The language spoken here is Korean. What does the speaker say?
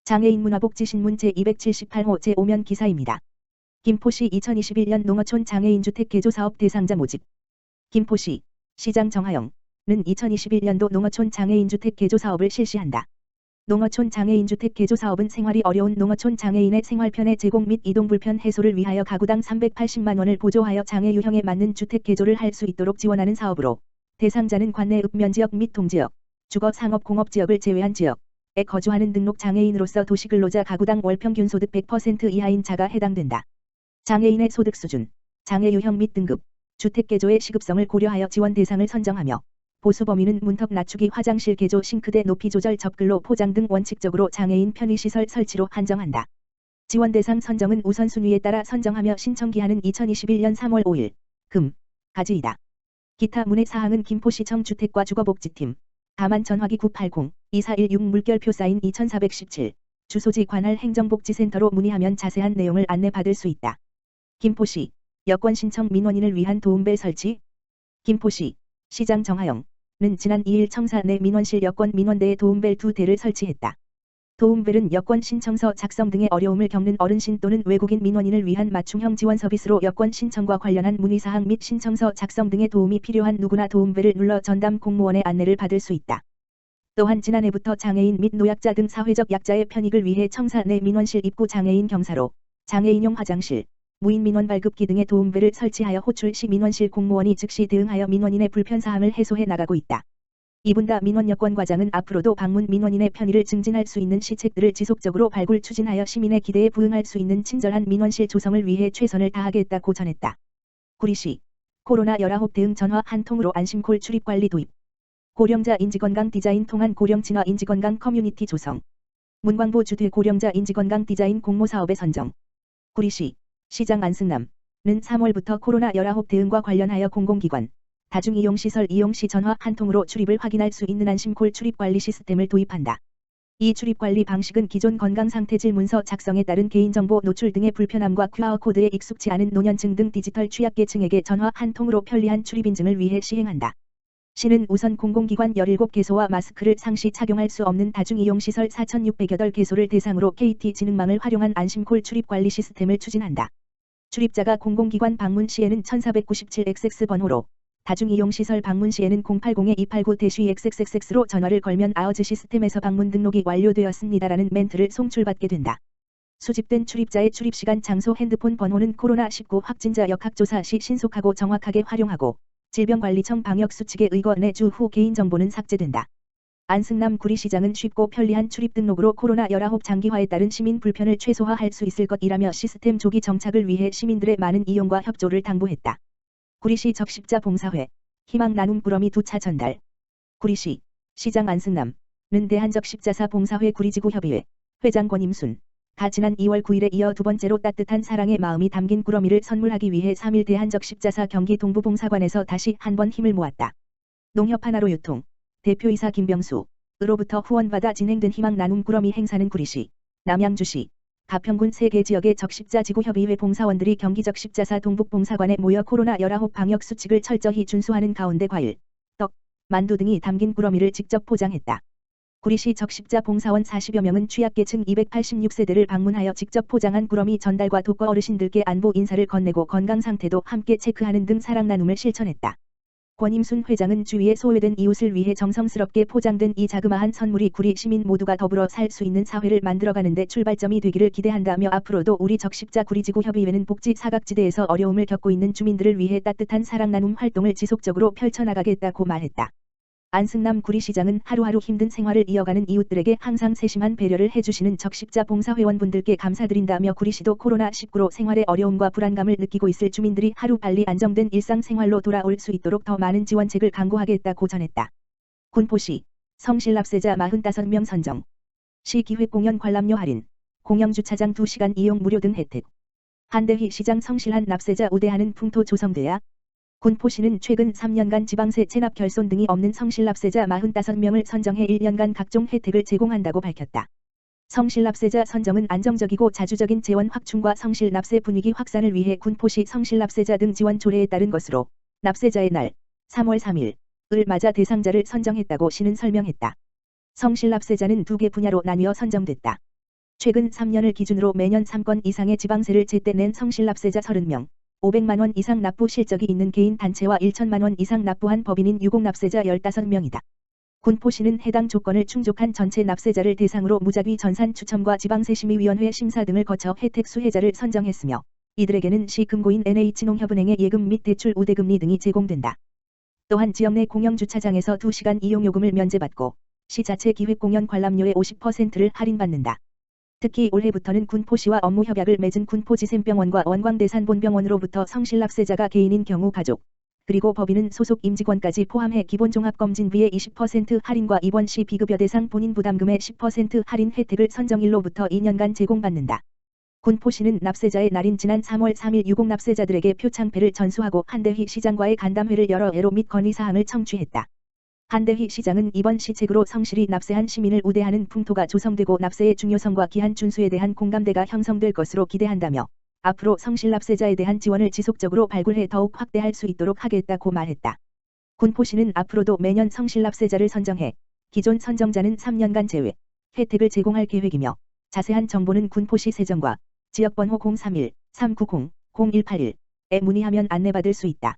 장애인 문화복지신문 제278호 제5면 기사입니다. 김포시 2021년 농어촌 장애인주택 개조사업 대상자 모집. 김포시 시장 정하영은 2021년도 농어촌 장애인주택 개조사업을 실시한다. 농어촌 장애인주택 개조사업은 생활이 어려운 농어촌 장애인의 생활편의 제공 및 이동불편 해소를 위하여 가구당 380만 원을 보조하여 장애 유형에 맞는 주택 개조를 할 수 있도록 지원하는 사업으로 대상자는 관내 읍면지역 및 동지역, 주거 상업 공업지역을 제외한 지역에 거주하는 등록 장애인으로서 도시근로자 가구당 월평균 소득 100% 이하인 자가 해당된다. 장애인의 소득 수준, 장애 유형 및 등급, 주택 개조의 시급성을 고려하여 지원 대상을 선정하며 보수 범위는 문턱 낮추기, 화장실 개조, 싱크대 높이 조절, 접글로 포장 등 원칙적으로 장애인 편의시설 설치로 한정한다. 지원 대상 선정은 우선순위에 따라 선정하며 신청 기한은 2021년 3월 5일 금까지이다. 기타 문의 사항은 김포시청 주택과 주거복지팀, 다만 전화기 980-2416 물결표 사인 2417, 주소지 관할 행정복지센터로 문의하면 자세한 내용을 안내받을 수 있다. 김포시 여권신청 민원인을 위한 도움벨 설치. 김포시 시장 정하영은 지난 2일 청사 내 민원실 여권 민원대에 도움벨 2대를 설치했다. 도움벨은 여권 신청서 작성 등의 어려움을 겪는 어르신 또는 외국인 민원인을 위한 맞춤형 지원 서비스로 여권 신청과 관련한 문의사항 및 신청서 작성 등의 도움이 필요한 누구나 도움벨을 눌러 전담 공무원의 안내를 받을 수 있다. 또한 지난해부터 장애인 및 노약자 등 사회적 약자의 편익을 위해 청사 내 민원실 입구 장애인 경사로, 장애인용 화장실, 무인 민원 발급기 등의 도움벨을 설치하여 호출 시 민원실 공무원이 즉시 대응하여 민원인의 불편사항을 해소해 나가고 있다. 이분다 민원 여권 과장은 앞으로도 방문 민원인의 편의를 증진할 수 있는 시책들을 지속적으로 발굴 추진하여 시민의 기대에 부응할 수 있는 친절한 민원실 조성을 위해 최선을 다하겠다고 전했다. 구리시 코로나19 대응 전화 한 통으로 안심콜 출입관리 도입. 고령자 인지건강 디자인 통한 고령 친화 인지건강 커뮤니티 조성. 문광부 주최 고령자 인지건강 디자인 공모사업에 선정. 구리시 시장 안승남은 3월부터 코로나19 대응과 관련하여 공공기관, 다중이용시설 이용시 전화 한 통으로 출입을 확인할 수 있는 안심콜 출입관리 시스템을 도입한다. 이 출입관리 방식은 기존 건강상태질 문서 작성에 따른 개인정보 노출 등의 불편함과 QR코드에 익숙치 않은 노년층 등 디지털 취약계층에게 전화 한 통으로 편리한 출입 인증을 위해 시행한다. 시는 우선 공공기관 17개소와 마스크를 상시 착용할 수 없는 다중이용시설 4,608개소를 대상으로 KT지능망을 활용한 안심콜 출입관리 시스템을 추진한다. 출입자가 공공기관 방문 시에는 1497XX 번호로, 다중이용시설 방문 시에는 080-289-XXX로 전화를 걸면 아어즈 시스템에서 방문 등록이 완료되었습니다라는 멘트를 송출받게 된다. 수집된 출입자의 출입시간, 장소, 핸드폰 번호는 코로나19 확진자 역학조사 시 신속하고 정확하게 활용하고 질병관리청 방역수칙에 의거해 주 후 개인정보는 삭제된다. 안승남 구리시장은 쉽고 편리한 출입 등록으로 코로나19 장기화에 따른 시민 불편을 최소화할 수 있을 것이라며 시스템 조기 정착을 위해 시민들의 많은 이용과 협조를 당부했다. 구리시 적십자 봉사회 희망 나눔 꾸러미 2차 전달. 구리시 시장 안승남은 대한적십자사 봉사회 구리지구협의회 회장 권임순 가 지난 2월 9일에 이어 두 번째로 따뜻한 사랑의 마음이 담긴 꾸러미를 선물하기 위해 3일 대한적십자사 경기 동부봉사관에서 다시 한번 힘을 모았다. 농협 하나로 유통 대표이사 김병수으로부터 후원받아 진행된 희망 나눔 꾸러미 행사는 구리시, 남양주시, 가평군 3개 지역의 적십자지구협의회 봉사원들이 경기적십자사 동북봉사관에 모여 코로나19 방역수칙을 철저히 준수하는 가운데 과일, 떡, 만두 등이 담긴 꾸러미를 직접 포장했다. 구리시 적십자 봉사원 40여 명은 취약계층 286세대를 방문하여 직접 포장한 꾸러미 전달과 독거 어르신들께 안부 인사를 건네고 건강상태도 함께 체크하는 등 사랑 나눔을 실천했다. 권임순 회장은 주위에 소외된 이웃을 위해 정성스럽게 포장된 이 자그마한 선물이 구리 시민 모두가 더불어 살 수 있는 사회를 만들어가는 데 출발점이 되기를 기대한다며 앞으로도 우리 적십자 구리지구협의회는 복지 사각지대에서 어려움을 겪고 있는 주민들을 위해 따뜻한 사랑 나눔 활동을 지속적으로 펼쳐나가겠다고 말했다. 안승남 구리시장은 하루하루 힘든 생활을 이어가는 이웃들에게 항상 세심한 배려를 해주시는 적십자 봉사회원분들께 감사드린다며 구리시도 코로나19로 생활의 어려움과 불안감을 느끼고 있을 주민들이 하루빨리 안정된 일상생활로 돌아올 수 있도록 더 많은 지원책을 강구하겠다고 전했다. 군포시 성실납세자 45명 선정. 시 기획공연 관람료 할인, 공영주차장 2시간 이용 무료 등 혜택. 한대희 시장 성실한 납세자 우대하는 풍토 조성돼야. 군포시는 최근 3년간 지방세 체납 결손 등이 없는 성실납세자 45명을 선정해 1년간 각종 혜택을 제공한다고 밝혔다. 성실납세자 선정은 안정적이고 자주적인 재원 확충과 성실납세 분위기 확산을 위해 군포시 성실납세자 등 지원 조례에 따른 것으로 납세자의 날 3월 3일을 맞아 대상자를 선정했다고 시는 설명했다. 성실납세자는 2개 분야로 나뉘어 선정됐다. 최근 3년을 기준으로 매년 3건 이상의 지방세를 제때 낸 성실납세자 30명, 500만 원 이상 납부 실적이 있는 개인 단체와 1천만 원 이상 납부한 법인인 유공납세자 15명이다. 군포시는 해당 조건을 충족한 전체 납세자를 대상으로 무작위 전산 추첨과 지방세심의위원회 심사 등을 거쳐 혜택 수혜자를 선정했으며 이들에게는 시 금고인 NH농협은행의 예금 및 대출 우대금리 등이 제공된다. 또한 지역 내 공영주차장에서 2시간 이용요금을 면제받고 시 자체 기획공연 관람료의 50%를 할인받는다. 특히 올해부터는 군포시와 업무협약을 맺은 군포지샘병원과 원광대산본병원으로부터 성실납세자가 개인인 경우 가족, 그리고 법인은 소속 임직원까지 포함해 기본종합검진비의 20% 할인과 입원 시 비급여 대상 본인 부담금의 10% 할인 혜택을 선정일로부터 2년간 제공받는다. 군포시는 납세자의 날인 지난 3월 3일 유공납세자들에게 표창패를 전수하고 한대휘 시장과의 간담회를 열어 애로 및 건의사항을 청취했다. 한대휘 시장은 이번 시책으로 성실히 납세한 시민을 우대하는 풍토가 조성되고 납세의 중요성과 기한 준수에 대한 공감대가 형성될 것으로 기대한다며 앞으로 성실납세자에 대한 지원을 지속적으로 발굴해 더욱 확대할 수 있도록 하겠다고 말했다. 군포시는 앞으로도 매년 성실납세자를 선정해 기존 선정자는 3년간 제외 혜택을 제공할 계획이며 자세한 정보는 군포시 세정과 지역번호 031-390-0181에 문의하면 안내받을 수 있다.